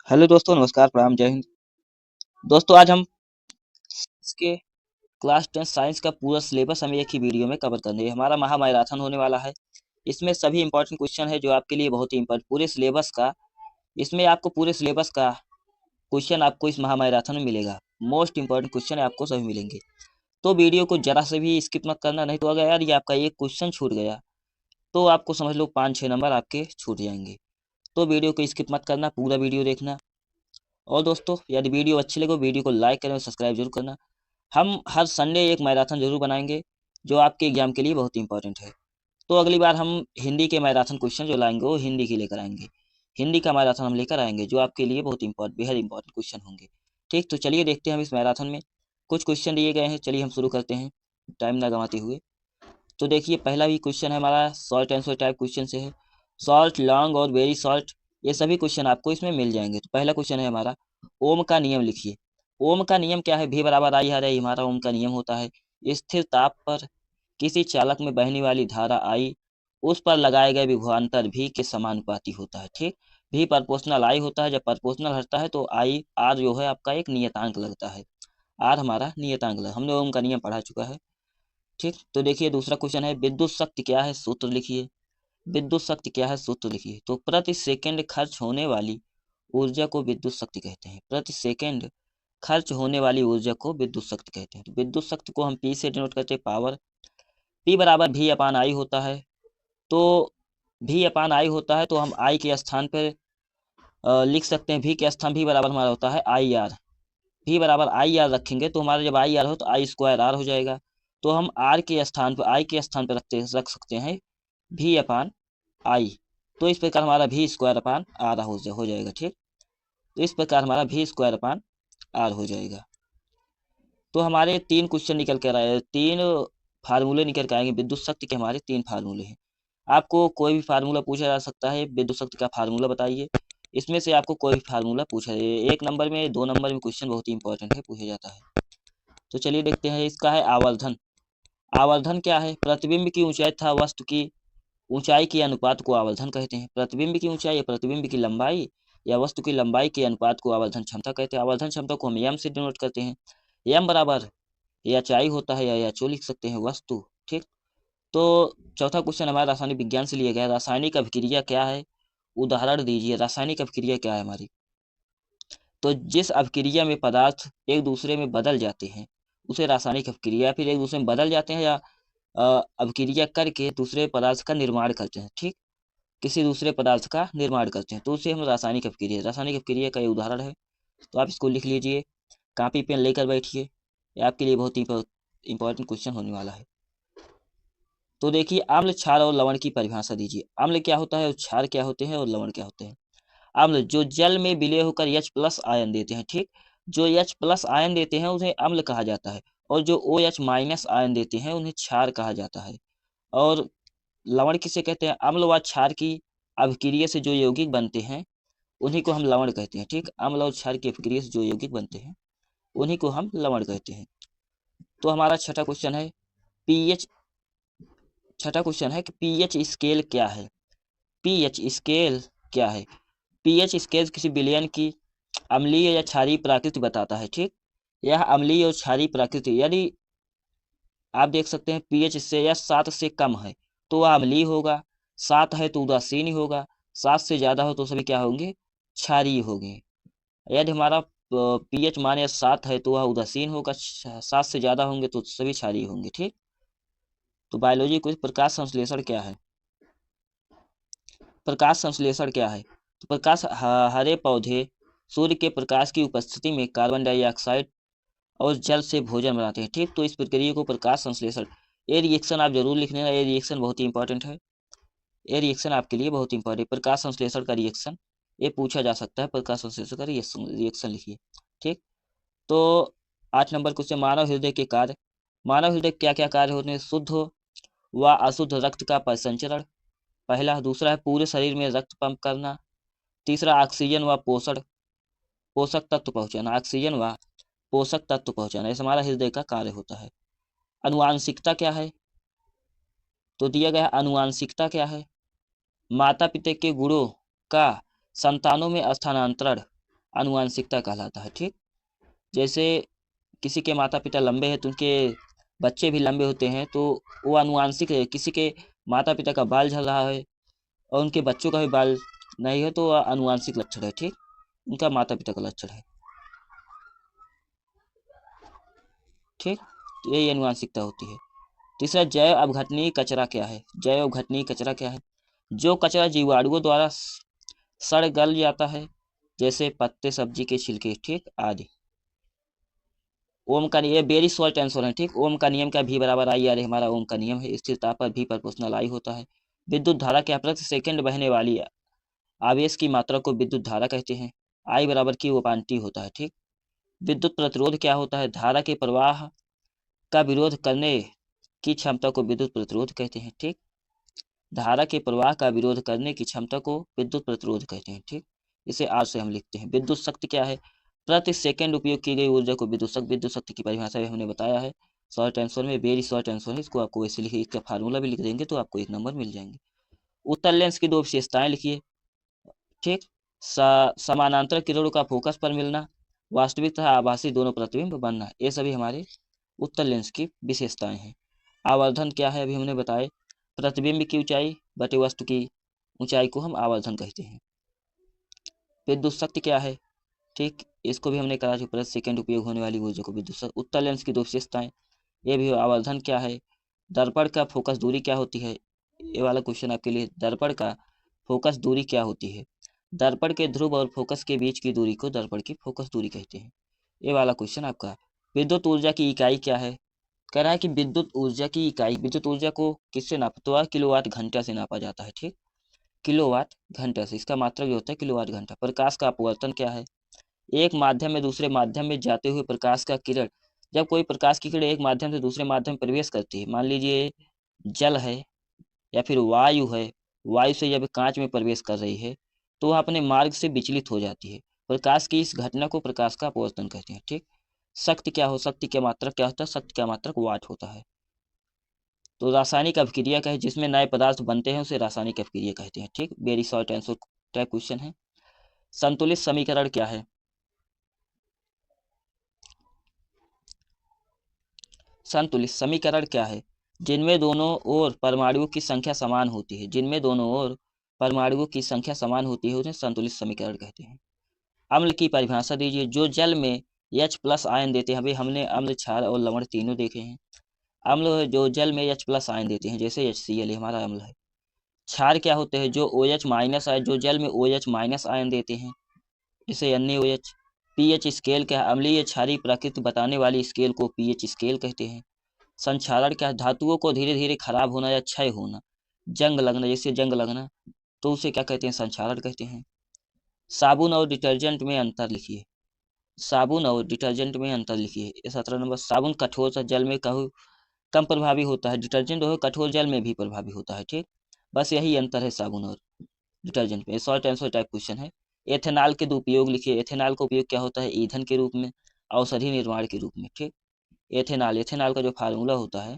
Hello दोस्तों, नमस्कार, प्रणाम, जय हिंद। दोस्तों, आज हम इसके क्लास 10 साइंस का पूरा सिलेबस हम एक ही वीडियो में कवर करेंगे। हमारा महामैराथन होने वाला है। इसमें सभी इंपॉर्टेंट क्वेश्चन है जो आपके लिए बहुत ही इंपॉर्टेंट पूरे सिलेबस का। इसमें आपको पूरे सिलेबस का क्वेश्चन आपको इस महामैराथन में मिलेगा। मोस्ट इंपॉर्टेंट क्वेश्चन आपको सभी मिलेंगे। तो वीडियो को जरा से भी स्किप मत करना, नहीं तो अगर यार ये आपका एक क्वेश्चन छूट गया तो आपको समझ लो 5-6 नंबर आपके छूट जाएंगे। तो वीडियो को स्किप मत करना, पूरा वीडियो देखना। और दोस्तों, यदि वीडियो अच्छी लगे वीडियो को लाइक करें और सब्सक्राइब जरूर करना। हम हर संडे एक मैराथन जरूर बनाएंगे जो आपके एग्जाम के लिए बहुत इंपॉर्टेंट है। तो अगली बार हम हिंदी के मैराथन क्वेश्चन जो लाएंगे वो हिंदी के लेकर आएंगे। हिंदी का मैराथन हम लेकर आएंगे जो आपके लिए बहुत बेहद इंपॉर्टेंट क्वेश्चन होंगे। ठीक, तो चलिए देखते हैं हम इस मैराथन में कुछ क्वेश्चन दिए गए हैं। चलिए हम शुरू करते हैं टाइम ना गंवाते हुए। तो देखिए, पहला भी क्वेश्चन है हमारा शॉर्ट आंसर टाइप क्वेश्चन से है। शॉर्ट, लॉन्ग और वेरी शॉर्ट, ये सभी क्वेश्चन आपको इसमें मिल जाएंगे। तो पहला क्वेश्चन है हमारा, ओम का नियम लिखिए। ओम का नियम क्या है? भी बराबर आई आर है, हमारा ओम का नियम होता है। स्थिर ताप पर किसी चालक में बहने वाली धारा आई उस पर लगाए गए विभवांतर भी के समानुपाती होता है। ठीक, भी प्रपोर्शनल आई होता है। जब प्रपोर्शनल हटता है तो आई आर जो है आपका एक नियतांक लगता है। आर हमारा नियतांक लगता है। हमने ओम का नियम पढ़ा चुका है। ठीक, तो देखिए दूसरा क्वेश्चन है, विद्युत शक्ति क्या है? सूत्र लिखिए। विद्युत शक्ति क्या है? सूत्र लिखिए। तो प्रति सेकंड खर्च होने वाली ऊर्जा को विद्युत शक्ति कहते हैं। प्रति सेकंड खर्च होने वाली ऊर्जा को विद्युत शक्ति कहते हैं। तो विद्युत शक्ति को हम पी से डिनोट करते हैं, पावर। पी बराबर भी अपान आई होता है। तो भी अपान आई होता है तो हम आई के स्थान पर लिख सकते हैं, भी के स्थान भी बराबर हमारा होता है आई आर। भी बराबर आई आर रखेंगे तो हमारा जब आई आर हो तो आई स्क्वायर आर हो जाएगा। तो हम आर के स्थान पर आई के स्थान पर रख सकते हैं भी अपान आई। तो इस प्रकार हमारा भी स्क्वायर अपान आर हो जाएगा। ठीक, तो इस प्रकार हमारा भी स्क्वायर अपान आर हो जाएगा। तो हमारे तीन क्वेश्चन निकल कर आए, तीन फार्मूले निकल कर आएंगे। विद्युत शक्ति के हमारे तीन फार्मूले हैं। आपको कोई भी फार्मूला पूछा जा सकता है, विद्युत शक्ति का फार्मूला बताइए। इसमें से आपको कोई भी फार्मूला पूछा जाए, 1 नंबर में 2 नंबर में क्वेश्चन बहुत ही इंपॉर्टेंट है, पूछा जाता है। तो चलिए देखते हैं, इसका है आवर्धन। आवर्धन क्या है? प्रतिबिंब की ऊंचाई तथा वस्तु की ऊंचाई के अनुपात को आवर्धन कहते हैं। प्रतिबिंब की ऊंचाई या प्रतिबिंब की लंबाई या वस्तु की लंबाई के अनुपात को आवर्धन क्षमता कहते हैं। आवर्धन क्षमता को हम एम से डिनोट करते हैं। एम बराबर एच आई होता है, या एच ओ लिख सकते हैं, वस्तु। ठीक, तो चौथा क्वेश्चन हमारा रासायनिक विज्ञान से लिया गया है। रासायनिक अभिक्रिया क्या है? उदाहरण दीजिए। रासायनिक अभिक्रिया क्या है हमारी? तो जिस अभिक्रिया में पदार्थ एक दूसरे में बदल जाते हैं उसे रासायनिक अभिक्रिया, फिर एक दूसरे में बदल जाते हैं या अभिक्रिया करके दूसरे पदार्थ का निर्माण करते हैं। ठीक, किसी दूसरे पदार्थ का निर्माण करते हैं तो उसे हम रासायनिक अभिक्रिया का ये उदाहरण है। तो आप इसको लिख लीजिए, कॉपी पेन लेकर बैठिए, ये आपके लिए बहुत ही इंपॉर्टेंट क्वेश्चन होने वाला है। तो देखिए, अम्ल, क्षार और लवण की परिभाषा दीजिए। अम्ल क्या होता है और क्षार क्या होते हैं और लवण क्या होते हैं? अम्ल जो जल में विलय होकर H प्लस आयन देते हैं। ठीक, जो H प्लस आयन देते हैं उन्हें अम्ल कहा जाता है, और जो OH माइनस आयन देते हैं उन्हें क्षार कहा जाता है। और लवण किसे कहते हैं? अम्ल व क्षार की अभिक्रिया से जो यौगिक बनते हैं उन्हीं को हम लवण कहते हैं। ठीक, अम्ल और क्षार की अभिक्रिया से जो यौगिक बनते हैं उन्हीं को हम लवण कहते हैं। तो हमारा छठा क्वेश्चन है पीएच। छठा क्वेश्चन है कि पीएच स्केल क्या है? पीएच स्केल क्या है? पीएच स्केल किसी विलयन की अम्लीय या क्षारीय प्रकृति बताता है। ठीक, यह अम्लीय और क्षारीय प्रकृति, यदि आप देख सकते हैं पीएच से या 7 से कम है तो वह अम्लीय होगा, 7 है तो उदासीन होगा, 7 से ज्यादा हो तो सभी क्या होंगे? क्षारीय होंगे। यदि हमारा पीएच मान या 7 है तो वह उदासीन होगा, 7 से ज्यादा होंगे तो सभी क्षारीय होंगे। ठीक, तो बायोलॉजी क्विज, प्रकाश संश्लेषण क्या है? प्रकाश संश्लेषण क्या है? तो प्रकाश, हरे पौधे सूर्य के प्रकाश की उपस्थिति में कार्बन डाइऑक्साइड और जल से भोजन बनाते हैं। ठीक, तो इस प्रक्रिया को प्रकाश संश्लेषण, ये रिएक्शन आप जरूर लिख लेना, ये रिएक्शन बहुत ही इंपॉर्टेंट है। ये रिएक्शन आपके लिए बहुत इंपॉर्टेंट, प्रकाश संश्लेषण का रिएक्शन ये पूछा जा सकता है। प्रकाश संश्लेषण का रिएक्शन लिखिए। ठीक, तो 8 नंबर क्वेश्चन, मानव हृदय के कार्य। मानव हृदय क्या क्या कार्य होते हैं? शुद्ध व अशुद्ध रक्त का परिसंचरण पहला। दूसरा है पूरे शरीर में रक्त पंप करना। तीसरा ऑक्सीजन व पोषक तत्व पहुंचाना। ऑक्सीजन व पोषक तत्व पहुंचाना, ऐसा हमारा हृदय का कार्य होता है। अनुवांशिकता क्या है? तो दिया गया है अनुवांशिकता क्या है? माता पिता के गुणों का संतानों में स्थानांतरण आनुवांशिकता कहलाता है। ठीक, जैसे किसी के माता पिता लंबे हैं तो उनके बच्चे भी लंबे होते हैं, तो वो आनुवांशिक है। किसी के माता पिता का बाल झड़ रहा है और उनके बच्चों का भी बाल नहीं है, तो वह आनुवांशिक लक्षण है। ठीक, उनका माता पिता का लक्षण है। ठीक, तो यही आनुवांशिकता होती है। तीसरा, जैव अपघटनीय कचरा क्या है? जैव अपघटनीय कचरा क्या है? जो कचरा जीवाणुओं द्वारा सड़ गल जाता है, जैसे पत्ते, सब्जी के छिलके, ठीक, आदि। ओम का ये वेरी शॉर्ट आंसर है। ठीक, ओम का नियम क्या? V बराबर I R हमारा ओम का नियम है। स्थिरता पर V प्रोपोर्शनल I होता है। विद्युत धारा क्या? प्रति सेकंड बहने वाली आवेश की मात्रा को विद्युत धारा कहते हैं। I बराबर Q/T होता है। ठीक, विद्युत प्रतिरोध क्या होता है? धारा के प्रवाह का विरोध करने की क्षमता को विद्युत प्रतिरोध कहते हैं। ठीक, धारा के प्रवाह का विरोध करने की क्षमता को विद्युत प्रतिरोध कहते हैं। ठीक, इसे R से हम लिखते हैं। विद्युत शक्ति क्या है? प्रति सेकंड उपयोग की गई ऊर्जा को विद्युत शक्ति। विद्युत शक्ति की परिभाषा भी हमने बताया है शॉर्ट आंसर में, वेरी शॉर्ट आंसर है। इसको आपको वैसे लिखिए, इसका फार्मूला भी लिख देंगे तो आपको 1 नंबर मिल जाएंगे। उत्तल लेंस की 2 विशेषताएं लिखिए। ठीक, समानांतर किरणों का फोकस पर मिलना, वास्तविक तथा आभासी दोनों प्रतिबिंब बनना, ये सभी हमारे उत्तल लेंस की विशेषताएं हैं। आवर्धन क्या है? अभी हमने बताए, प्रतिबिंब की ऊंचाई बटे वस्तु की ऊंचाई को हम आवर्धन कहते हैं। विद्युत शक्ति क्या है? ठीक, इसको भी हमने कहा जो प्रति सेकंड उपयोग होने वाली ऊर्जा को विद्युत शक्ति। उत्तल लेंस की 2 विशेषताएं, ये भी। आवर्धन क्या है? दर्पण का फोकस दूरी क्या होती है? ये वाला क्वेश्चन आपके लिए। दर्पण का फोकस दूरी क्या होती है? दर्पण के ध्रुव और फोकस के बीच की दूरी को दर्पण की फोकस दूरी कहते हैं। ये वाला क्वेश्चन आपका। विद्युत ऊर्जा की इकाई क्या है? कह रहा है कि विद्युत ऊर्जा की इकाई, विद्युत ऊर्जा को किससे नापा? तो किलोवाट घंटा से नापा जाता है। ठीक, किलोवाट घंटा से, इसका मात्रक जो होता है किलोवाट घंटा। प्रकाश का अपवर्तन क्या है? एक माध्यम में दूसरे माध्यम में जाते हुए प्रकाश का किरण, जब कोई प्रकाश की किरण एक माध्यम से दूसरे माध्यम में प्रवेश करती है, मान लीजिए जल है या फिर वायु है, वायु से जब कांच में प्रवेश कर रही है तो वह अपने मार्ग से विचलित हो जाती है। प्रकाश की इस घटना को प्रकाश का अपवर्तन कहते हैं। ठीक, शक्ति क्या हो? शक्ति का मात्रक क्या होता है? शक्ति का मात्रक वाट होता है। तो रासायनिक अभिक्रिया क्या है? जिसमें नए पदार्थ बनते हैं उसे रासायनिक अभिक्रिया कहते हैं। ठीक, very short answer type question है। संतुलित समीकरण क्या है? संतुलित समीकरण क्या है? जिनमें दोनों ओर परमाणुओं की संख्या समान होती है, जिनमें दोनों ओर परमाणुओं की संख्या समान होती है उन्हें संतुलित समीकरण कहते हैं। अम्ल की परिभाषा दीजिए। जो जल में H+ आयन देते हैं, अभी हमने अम्ल, क्षार और लवण तीनों देखे हैं। अम्ल जो जल में H+ आयन देते हैं, जैसे HCl हमारा अम्ल है। क्षार क्या होते हैं? जो OH- आयन, जो जल में OH- आयन देते हैं, जैसे NaOH। pH स्केल क्या है? अम्लीय क्षारीय प्रकृति बताने वाली स्केल को pH स्केल कहते हैं। संक्षारण क्या है? धातुओं को धीरे धीरे खराब होना या क्षय होना, जंग लगना, जैसे जंग लगना, तो उसे क्या कहते हैं? संक्षारण कहते हैं। साबुन और डिटर्जेंट में अंतर लिखिए। साबुन और डिटर्जेंट में अंतर लिखिए। ये 17 नंबर। साबुन कठोर सा जल में कहूँ कम प्रभावी होता है, डिटर्जेंट जो है कठोर जल में भी प्रभावी होता है। ठीक, बस यही अंतर है साबुन और डिटर्जेंट में। शॉर्ट आंसर टाइप क्वेश्चन है। एथेनॉल के 2 उपयोग लिखिए। एथेनॉल का उपयोग क्या होता है? ईंधन के रूप में, औषधि निर्माण के रूप में। ठीक, एथेनॉल, एथेनॉल का जो फार्मूला होता है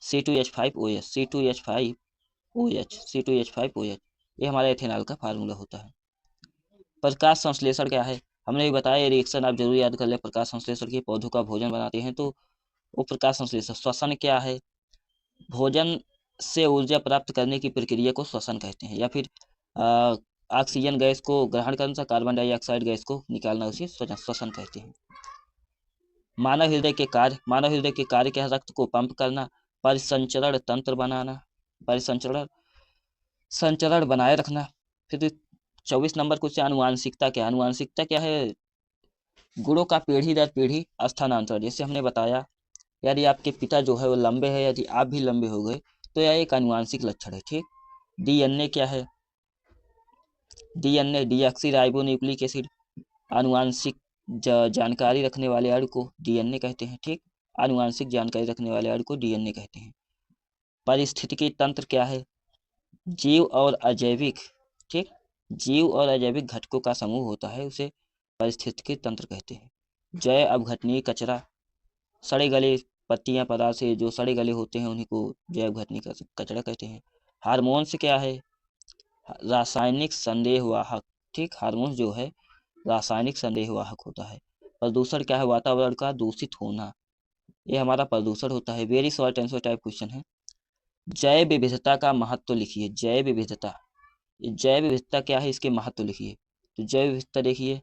C2H5OH, C2H5OH, C2H5OH, ये हमारा एथेनॉल का फार्मूला होता है। प्रकाश संश्लेषण क्या है? हमने भी बताया, रिएक्शन आप जरूर याद कर ले। प्रकाश संश्लेषण के पौधों का भोजन बनाते हैं तो वो प्रकाश संश्लेषण। श्वसन क्या है? भोजन से ऊर्जा प्राप्त करने की प्रक्रिया को श्वसन कहते हैं, या फिर ऑक्सीजन गैस को ग्रहण करना, कार्बन डाइऑक्साइड गैस को निकालना, उसे श्वसन कहते हैं। मानव हृदय के कार्य, मानव हृदय के कार्य क्या है? रक्त को पंप करना, परिसंचरण तंत्र बनाना, परिसंचरण संचरण बनाए रखना। फिर 24 नंबर क्वेश्चन, आनुवांशिकता क्या? आनुवांशिकता क्या है? गुणों का पीढ़ी दर पीढ़ी स्थानांतरण। जैसे हमने बताया, यदि आपके पिता जो है वो लंबे हैं, यदि आप भी लंबे हो गए तो यह एक आनुवांशिक लक्षण है। ठीक, DNA क्या है? DNA deoxy ribo nucleic acid, आनुवांशिक जानकारी रखने वाले अणु को DNA कहते हैं। ठीक, आनुवांशिक जानकारी रखने वाले अणु को DNA कहते हैं। पारिस्थितिकी तंत्र क्या है? जीव और अजैविक, ठीक, जीव और अजैविक घटकों का समूह होता है, उसे पारिस्थितिकी तंत्र कहते हैं। जैव अपघटनीय कचरा, सड़े गले पत्तियां, पदार्थ से जो सड़े गले होते हैं उन्हीं को जैव अपघटनीय कचरा कहते हैं। हार्मोन्स क्या है? रासायनिक संदेहवाहक। ठीक, हार्मोन्स जो है रासायनिक संदेहवाहक होता है। प्रदूषण क्या है? वातावरण का दूषित होना, ये हमारा प्रदूषण होता है। Very short answer type question है। जैव विविधता का महत्व लिखिए। जैव विविधता, जैव विविधता क्या है, इसके महत्व लिखिए। तो जैव विविधता देखिए,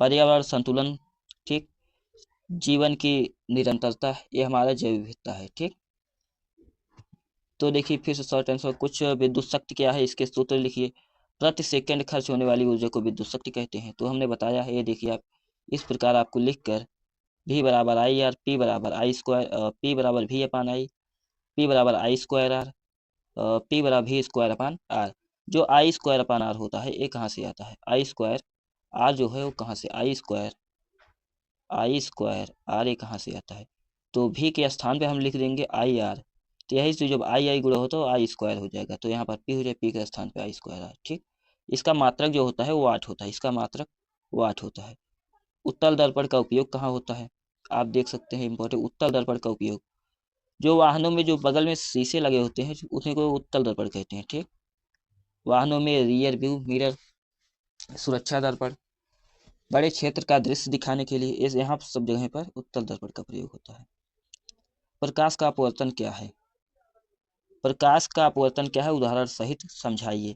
पर्यावरण संतुलन, ठीक, जीवन की निरंतरता, ये हमारा जैव विविधता है। ठीक, तो देखिए फिर से शॉर्ट आंसर, कुछ विद्युत शक्ति क्या है, इसके सूत्र लिखिए। प्रति सेकंड खर्च होने वाली ऊर्जा को विद्युत शक्ति कहते हैं। तो हमने बताया है, ये देखिए आप इस प्रकार आपको लिखकर V बराबर आई आर, P बराबर आई स्क्वायर, P बराबर V अपान आई, P बराबर आई स्क्वायर आर, P बराबर V स्क्वायर अपान आर। जो आई स्क्वायर अपान आर होता है, ये कहाँ से आता है? आई स्क्वायर आर जो है वो कहाँ से? आई स्क्वायर आर, ये कहाँ से आता है? तो V के स्थान पे हम लिख देंगे आई आर। तो यही से जब आई आई गुणा हो तो आई स्क्वायर हो जाएगा। तो यहाँ पर P हो जाए, P के स्थान पे आई स्क्वायर आर। ठीक, इसका मात्रक जो होता है वो 8 होता है। इसका मात्रक वो 8 होता है। उत्तल दर्पण का उपयोग कहाँ होता है? आप देख सकते हैं इंपॉर्टेंट, उत्तल दर्पण का उपयोग जो वाहनों में जो बगल में शीशे लगे होते हैं उन्हीं को उत्तल दर्पण कहते हैं। ठीक, वाहनों में रियर व्यू मिरर, सुरक्षा दर्पण, बड़े क्षेत्र का दृश्य दिखाने के लिए इस यहाँ सब जगह पर उत्तल दर्पण का प्रयोग होता है। प्रकाश का अपवर्तन क्या है? प्रकाश का अपवर्तन क्या है, उदाहरण सहित समझाइए।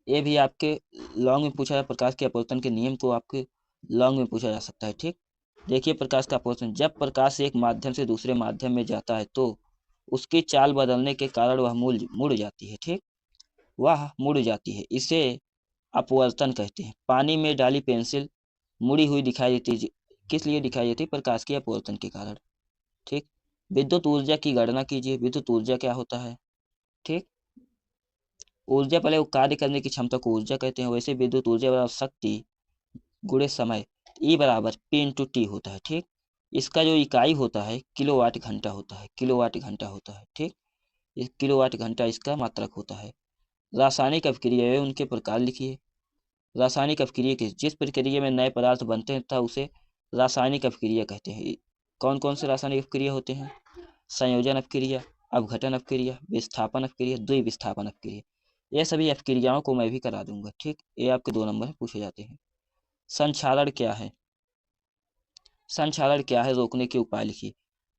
ये भी आपके लॉन्ग में पूछा है। प्रकाश के अपवर्तन के नियम को आपके लॉन्ग में पूछा जा सकता है। ठीक, देखिए प्रकाश का अपवर्तन, जब प्रकाश एक माध्यम से दूसरे माध्यम में जाता है तो उसकी चाल बदलने के कारण वह मुड़ जाती है। ठीक, वह मुड़ जाती है, इसे अपवर्तन कहते हैं। पानी में डाली पेंसिल मुड़ी हुई दिखाई देती है, किस लिए दिखाई देती है? प्रकाश के अपवर्तन के कारण। ठीक, विद्युत ऊर्जा की गणना कीजिए। विद्युत ऊर्जा क्या होता है? ठीक, ऊर्जा पहले वो कार्य करने की क्षमता को ऊर्जा कहते हैं। वैसे विद्युत ऊर्जा बराबर शक्ति गुणे समय, E बराबर P इंटू टी होता है। ठीक, इसका जो इकाई होता है किलोवाट घंटा होता है। किलोवाट घंटा होता है। ठीक, इस किलोवाट घंटा इसका मात्रक होता है। रासायनिक अपक्रिया है, उनके प्रकार लिखिए। रासायनिक अपक्रिया के, जिस प्रक्रिया में नए पदार्थ बनते हैं तथा उसे रासायनिक अपक्रिया कहते हैं। कौन कौन से रासायनिक अपक्रिया होते हैं? संयोजन अपक्रिया, अपघटन अपक्रिया, विस्थापन अपक्रिया, द्विविस्थापन अपक्रिया। ये सभी अपक्रियाओं को मैं भी करा दूंगा। ठीक, ये आपके 2 नंबर में पूछे जाते हैं। संक्षारण क्या है? संक्षारण क्या है, रोकने के उपाय लिखिए।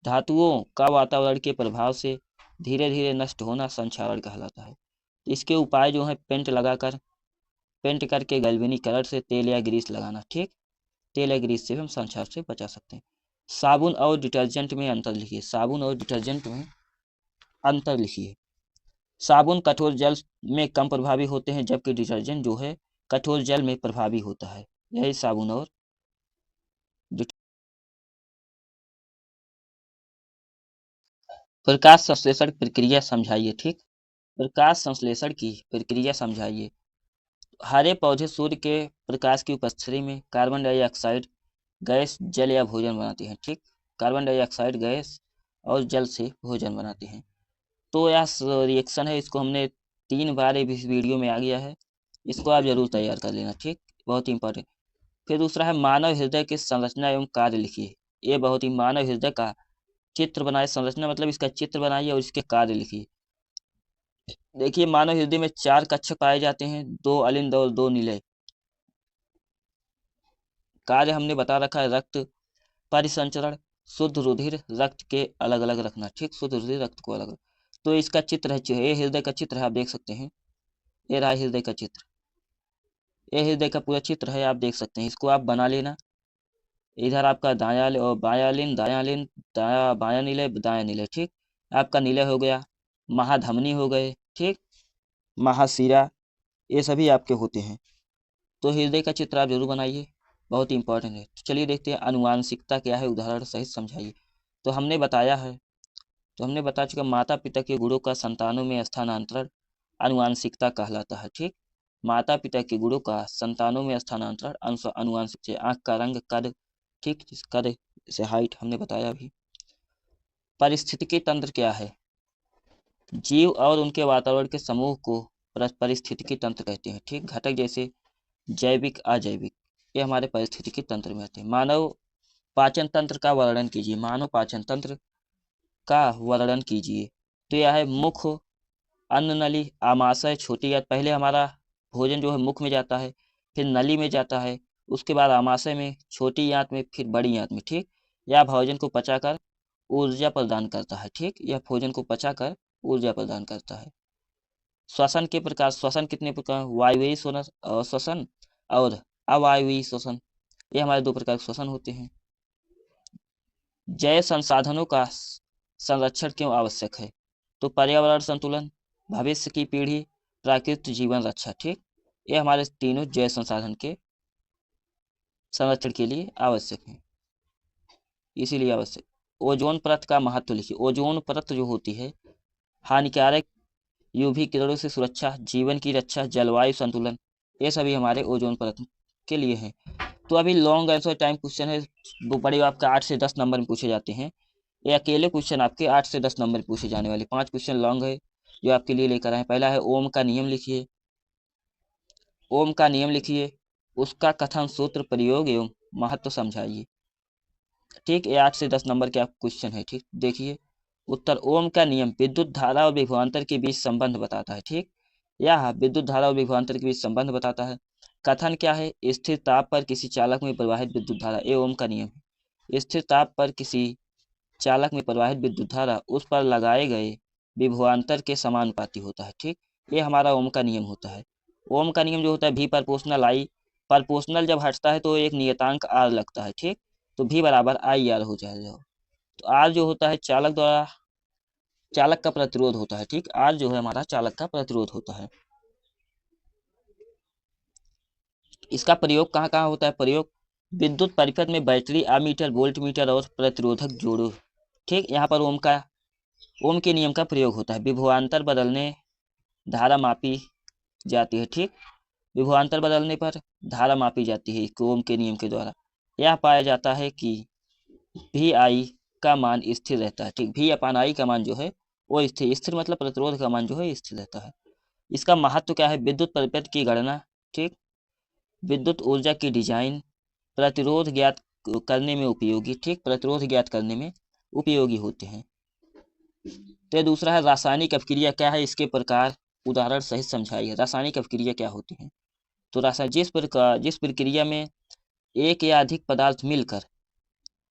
धातुओं का वातावरण के प्रभाव से धीरे धीरे नष्ट होना संक्षारण कहलाता है। इसके उपाय जो है, पेंट करके गैल्वेनीकरण से तेल या ग्रीस लगाना। ठीक, तेल या ग्रीस से भी हम संक्षारण से बचा सकते हैं। साबुन और डिटर्जेंट में अंतर लिखिए। साबुन और डिटर्जेंट में अंतर लिखिए। साबुन कठोर जल में कम प्रभावी होते हैं, जबकि डिटर्जेंट जो है कठोर जल में प्रभावी होता है। यही साबुन और प्रकाश संश्लेषण प्रक्रिया समझाइए। ठीक, प्रकाश संश्लेषण की प्रक्रिया समझाइए। हरे पौधे सूर्य के प्रकाश की उपस्थिति में कार्बन डाइऑक्साइड गैस, जल या भोजन बनाते हैं। ठीक, कार्बन डाइऑक्साइड गैस और जल से भोजन बनाते हैं। तो यह रिएक्शन है, इसको हमने 3 बार इस वीडियो में आ गया है, इसको आप जरूर तैयार कर लेना। ठीक, बहुत ही इंपॉर्टेंट। फिर दूसरा है मानव हृदय की संरचना एवं कार्य लिखिए। ये बहुत ही, मानव हृदय का चित्र बनाए, संरचना मतलब इसका चित्र बनाइए और इसके कार्य लिखिए। देखिए मानव हृदय में 4 कक्षक पाए जाते हैं, 2 अलिंद और 2 निलय। कार्य हमने बता रखा है, रक्त परिसंचरण, शुद्ध रुधिर, रक्त के अलग अलग रखना। ठीक, शुद्ध रुधिर रक्त को अलग अलग। तो इसका चित्र है, ये हृदय का चित्र है, आप देख सकते हैं। ये रहा हृदय का चित्र, ये हृदय का पूरा चित्र है, आप देख सकते हैं। इसको आप बना लेना। इधर आपका दायां और बायां लिन, दायां लिन, दाया बायां निलय, दायां निलय। ठीक, आपका निलय हो गया, महाधमनी हो गए। ठीक, महाशिरा, ये सभी आपके होते हैं। तो हृदय का चित्र आप जरूर बनाइए, बहुत ही इंपॉर्टेंट है। तो चलिए देखते हैं अनुवांशिकता क्या है, उदाहरण सहित समझाइए। तो हमने बताया है, तो हमने बता चुका, माता पिता के गुणों का संतानों में स्थानांतरण अनुवांशिकता कहलाता है। ठीक, माता पिता के गुणों का संतानों में स्थानांतरण अनुवांशिक से, आंख का रंग, कद, ठीक, कद से हाइट हमने बताया भी। पारिस्थितिकी तंत्र क्या है? जीव और उनके वातावरण के समूह को पारिस्थितिकी तंत्र कहते हैं। ठीक, घटक जैसे जैविक, अजैविक, ये हमारे पारिस्थितिकी तंत्र में आते हैं। मानव पाचन तंत्र का वर्णन कीजिए। मानव पाचन तंत्र का वर्णन कीजिए। तो यह है मुख, अन्न नली, आमाशय, छोटी आंत। पहले हमारा भोजन जो है मुख में जाता है, फिर नली में जाता है, उसके बाद आमाशय में, छोटी आंत में, फिर बड़ी आंत में। ठीक, यह भोजन को पचाकर ऊर्जा प्रदान करता है। ठीक, यह भोजन को पचाकर ऊर्जा प्रदान करता है। श्वसन के प्रकार, श्वसन कितने प्रकार, वायवीय श्वसन और अवायवीय श्वसन, ये हमारे दो प्रकार के श्वसन होते हैं। जैव संसाधनों का संरक्षण क्यों आवश्यक है? तो पर्यावरण संतुलन, भविष्य की पीढ़ी, प्राकृतिक जीवन रक्षा। ठीक, ये हमारे तीनों जैव संसाधन के संरक्षण के लिए आवश्यक है, इसीलिए आवश्यक। ओजोन परत का महत्व लिखिए। ओजोन परत जो होती है, हानिकारक यूवी किरणों से सुरक्षा, जीवन की रक्षा, जलवायु संतुलन, ये सभी हमारे ओजोन परत के लिए हैं। तो अभी लॉन्ग आंसर टाइम क्वेश्चन है, वो बड़े आपका 8 से 10 नंबर में पूछे जाते हैं। ये अकेले क्वेश्चन आपके 8 से 10 नंबर में पूछे जाने वाले 5 क्वेश्चन लॉन्ग है जो आपके लिए लेकर आए। पहला है ओम का नियम लिखिए। ओम का नियम लिखिए, उसका कथन, सूत्र, प्रयोग एवं महत्व समझाइए। ठीक, ये 8 से 10 नंबर के आप क्वेश्चन है। ठीक, देखिए उत्तर, ओम का नियम विद्युत धारा और विभवांतर के बीच संबंध बताता है। ठीक, यह विद्युत धारा और विभवांतर के बीच संबंध बताता है। कथन क्या है? स्थिर ताप पर किसी चालक में प्रवाहित विद्युत धारा, ये ओम का नियम है। स्थिर ताप पर किसी चालक में प्रवाहित विद्युत धारा उस पर लगाए गए विभवांतर के समानुपाती होता है। ठीक, ये हमारा ओम का नियम होता है। ओम का नियम जो होता है भी प्रोपोर्शनल आई, प्रोपोर्शनल जब हटता है तो एक नियतांक आर लगता है। ठीक, तो भी बराबर आई आर हो जाएगा। तो आर जो होता है चालक द्वारा, चालक का प्रतिरोध होता है। ठीक, आर जो है हमारा चालक का प्रतिरोध होता है। इसका प्रयोग कहाँ कहाँ होता है? प्रयोग विद्युत परिपथ में बैटरी, अमीटर, वोल्ट मीटर और प्रतिरोधक जोड़ो। ठीक, यहाँ पर ओम के नियम का प्रयोग होता है। विभवांतर बदलने धारा मापी जाती है। ठीक, विभवांतर बदलने पर धारा मापी जाती है ओम के नियम के द्वारा। यह पाया जाता है कि भी आई का मान स्थिर रहता है। ठीक, भी अपान आई का मान जो है वो स्थिर, स्थिर मतलब प्रतिरोध का मान जो है स्थिर रहता है। इसका महत्व क्या है? विद्युत परिपथ की गणना, ठीक, विद्युत ऊर्जा की डिजाइन, प्रतिरोध ज्ञात करने में उपयोगी। ठीक, प्रतिरोध ज्ञात करने में उपयोगी होते हैं। तो दूसरा है रासायनिक अपक्रिया क्या है, इसके प्रकार उदाहरण सहित समझाइए। रासायनिक अपक्रिया क्या होती है? तो रासायनिक जिस प्रक्रिया में एक या अधिक पदार्थ मिलकर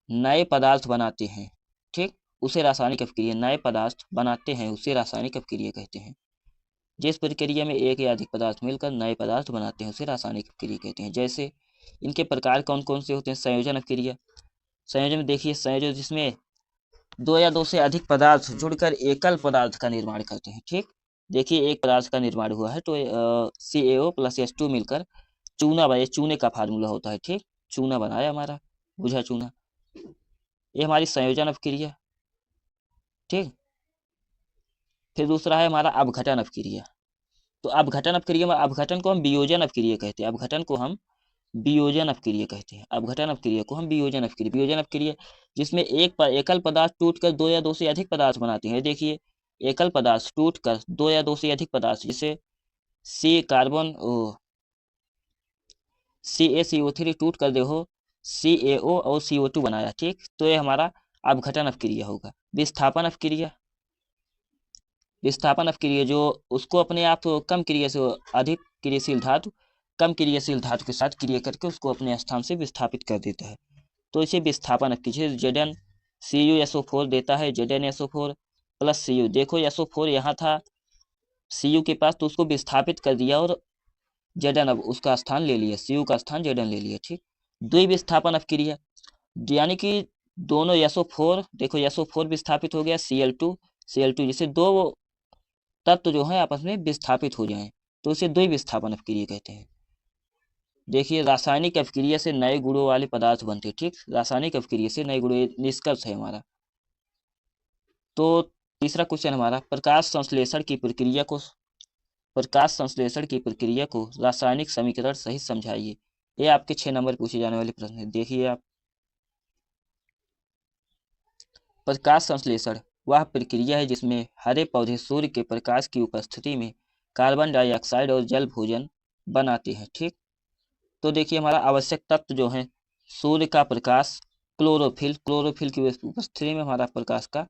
नए पदार्थ बनाते हैं, ठीक, उसे रासायनिक अपक्रिया, नए पदार्थ बनाते हैं उसे रासायनिक अपक्रिया कहते हैं। जिस प्रक्रिया में एक या अधिक पदार्थ मिलकर नए पदार्थ बनाते हैं उसे रासायनिक अपक्रिया कहते हैं। जैसे इनके प्रकार कौन कौन से होते हैं? संयोजन अपक्रिया। संयोजन में देखिए, संयोजन जिसमें दो या दो से अधिक पदार्थ जुड़कर एकल पदार्थ का निर्माण करते हैं। ठीक, देखिए एक पदार्थ का निर्माण हुआ है तो CaO + H2 मिलकर चूना बने, चूने का फार्मूला होता है। ठीक, चूना बनाया हमारा, बुझा चूना, ये हमारी संयोजन अपक्रिया। ठीक, फिर दूसरा है हमारा अपघटन अपक्रिया। तो अपघटन अपक्रिया में, अपघटन को हम वियोजन अपक्रिया कहते हैं। अपघटन को हम वियोजन अपक्रिया कहते हैं। अपघटन अपक्रिया को हम वियोजन अपक्रिया, वियोजन अपक्रिया जिसमें एकल पदार्थ टूटकर दो या दो से अधिक पदार्थ बनाते हैं। देखिए एकल पदार्थ टूटकर दो या दो से अधिक पदार्थ, जैसे सी कार्बन CaCO3 टूट कर देखो CaO और CO2 बनाया। ठीक, तो ये हमारा अपघटन अपक्रिया होगा। विस्थापन अपक्रिया, विस्थापन अपक्रिया जो उसको अपने आप कम क्रिया से अधिक क्रियाशील धातु, कम क्रियाशील धातु के साथ क्रिया करके उसको अपने स्थान से विस्थापित कर देता है, तो इसे विस्थापन अपक्रिया। ZnCuSO4 देता है, ZnSO4 + Cu। देखो SO4 यहाँ था Cu के पास, तो उसको विस्थापित कर दिया और Zn अब उसका स्थान ले लिया, Cu का स्थान Zn ले लिया। ठीक, द्विविस्थापन अपक्रिया, यानी कि दोनों SO4, देखो SO4 विस्थापित हो गया, Cl2 जैसे दो तत्व जो है आपस में विस्थापित हो जाएं तो उसे द्विविस्थापन अपक्रिया कहते हैं। देखिए रासायनिक अपक्रिया से नए गुणों वाले पदार्थ बनते हैं। ठीक, रासायनिक अपक्रिया से नए गुण, निष्कर्ष है हमारा। तो तीसरा क्वेश्चन हमारा, प्रकाश संश्लेषण की प्रक्रिया को रासायनिक समीकरण सहित समझाइए। ये आपके 6 नंबर पूछे जाने वाले प्रश्न है। देखिए आप, प्रकाश संश्लेषण वह प्रक्रिया है जिसमें हरे पौधे सूर्य के प्रकाश की उपस्थिति में कार्बन डाइऑक्साइड और जल भोजन बनाते हैं। ठीक, तो देखिए हमारा आवश्यक तत्व जो है सूर्य का प्रकाश, क्लोरोफिल, क्लोरोफिल की उपस्थिति में हमारा प्रकाश का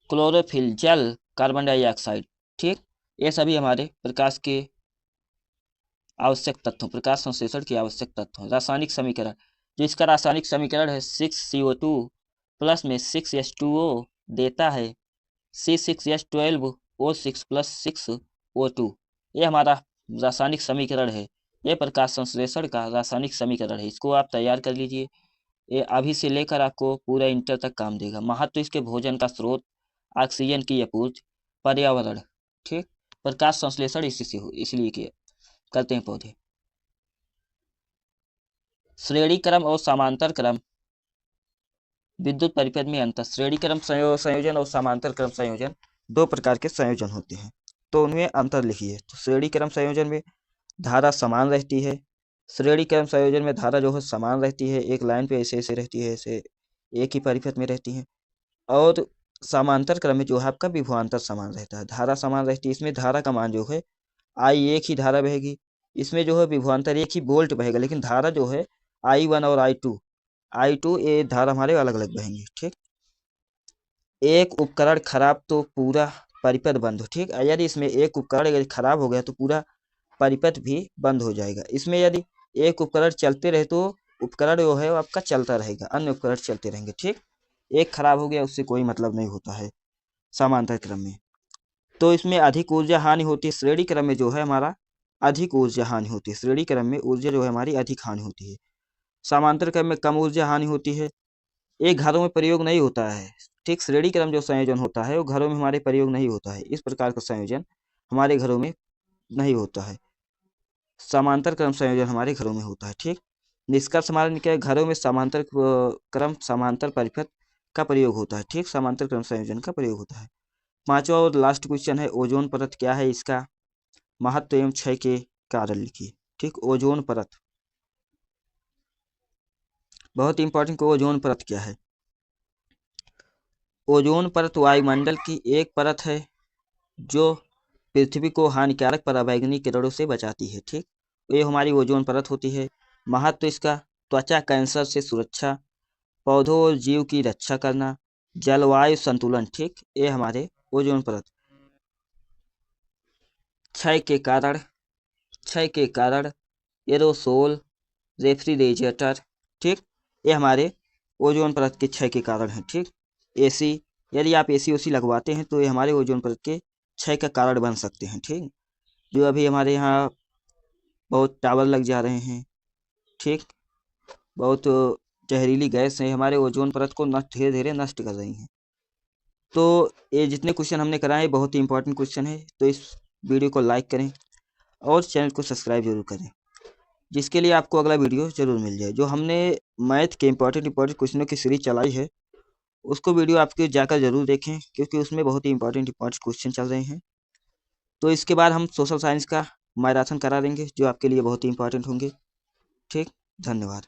क्लोरोफिल, जल, कार्बन डाइऑक्साइड। ठीक, ये सभी हमारे प्रकाश के आवश्यक तत्वों, प्रकाश संश्लेषण के आवश्यक तत्व। रासायनिक समीकरण, जो इसका रासायनिक समीकरण है 6CO2 प्लस में 6H2O देता है C6H12O6 प्लस 6O2। ये हमारा रासायनिक समीकरण है। ये प्रकाश संश्लेषण का रासायनिक समीकरण है। इसको आप तैयार कर लीजिए। ये अभी से लेकर आपको पूरा इंटर तक काम देगा। महत्व इसके भोजन का स्रोत, ऑक्सीजन की आपूर्ति, पर्यावरण। ठीक, प्रकाश संश्लेषण इसी से हो, इसलिए किया करते हैं पौधे। श्रेणी क्रम और समांतर क्रम विद्युत परिपथ में अंतर। श्रेणी क्रम संयोजन और समांतर क्रम संयोजन दो प्रकार के संयोजन होते हैं, तो उनमें अंतर लिखिए। तो श्रेणी क्रम संयोजन में धारा समान रहती है। श्रेणी क्रम संयोजन में धारा जो है समान रहती है, एक लाइन पे ऐसे ऐसे रहती है, ऐसे एक ही परिपथ में रहती है। और समांतर क्रम में जो है आपका विभवांतर समान रहता है, धारा समान रहती है। इसमें धारा का मान जो है आई, एक ही धारा बहेगी। इसमें जो है विभवांतर एक ही वोल्ट बहेगा, लेकिन धारा जो है I1 और I2 ये धारा हमारे अलग अलग बहेंगे। ठीक, एक उपकरण खराब तो पूरा परिपथ बंद हो। ठीक, यदि इसमें एक उपकरण यदि खराब हो गया तो पूरा परिपथ भी बंद हो जाएगा। इसमें यदि एक उपकरण चलते रहे तो उपकरण जो है वो आपका चलता रहेगा, अन्य उपकरण चलते रहेंगे। ठीक, एक खराब हो गया उससे कोई मतलब नहीं होता है समांतर क्रम में। तो इसमें अधिक ऊर्जा हानि होती है। श्रेणी क्रम में जो है हमारा अधिक ऊर्जा हानि होती है। श्रेणी क्रम में ऊर्जा जो है हमारी अधिक हानि होती है। समांतर क्रम में कम ऊर्जा हानि होती है। ये घरों में प्रयोग नहीं होता है। ठीक, श्रेणी क्रम जो संयोजन होता है वो घरों में हमारे प्रयोग नहीं होता है। इस प्रकार का संयोजन हमारे घरों में नहीं होता है। समांतर क्रम संयोजन हमारे घरों में होता है। ठीक, निष्कर्ष हमारा निकला है, घरों में समांतर क्रम समांतर परिपथ का प्रयोग होता है। ठीक, समांतर क्रम संयोजन का प्रयोग होता है। पांचवा और लास्ट क्वेश्चन है, ओजोन परत क्या है, इसका महत्व एवं क्षय के कारण लिखिए। ठीक, ओजोन परत बहुत इंपॉर्टेंट। ओजोन परत क्या है? ओजोन परत वायुमंडल की एक परत है जो पृथ्वी को हानिकारक पराबैंगनी किरणों से बचाती है। ठीक, ये हमारी ओजोन परत होती है। महत्व इसका, त्वचा कैंसर से सुरक्षा, पौधों और जीव की रक्षा करना, जलवायु संतुलन। ठीक, ये हमारे ओजोन परत। क्षय के कारण एरोसोल, रेफ्रिजरेटर। ठीक, ये हमारे ओजोन परत के क्षय के कारण है। ठीक, एसी, यदि आप एसी ओसी लगवाते हैं तो ये हमारे ओजोन परत के क्षय का कारण बन सकते हैं। ठीक, जो अभी हमारे यहाँ बहुत टावर लग जा रहे हैं। ठीक, बहुत जहरीली गैस है, हमारे ओजोन परत को धीरे धीरे नष्ट कर रही हैं। तो ये जितने क्वेश्चन हमने कराए बहुत ही इंपॉर्टेंट क्वेश्चन है। तो इस वीडियो को लाइक करें और चैनल को सब्सक्राइब जरूर करें, जिसके लिए आपको अगला वीडियो जरूर मिल जाए। जो हमने मैथ के इंपॉर्टेंट क्वेश्चनों की सीरीज चलाई है उसको वीडियो आपके जाकर जरूर देखें, क्योंकि उसमें बहुत ही इंपॉर्टेंट क्वेश्चन चल रहे हैं। तो इसके बाद हम सोशल साइंस का मैराथन करा देंगे जो आपके लिए बहुत ही इंपॉर्टेंट होंगे। ठीक, धन्यवाद।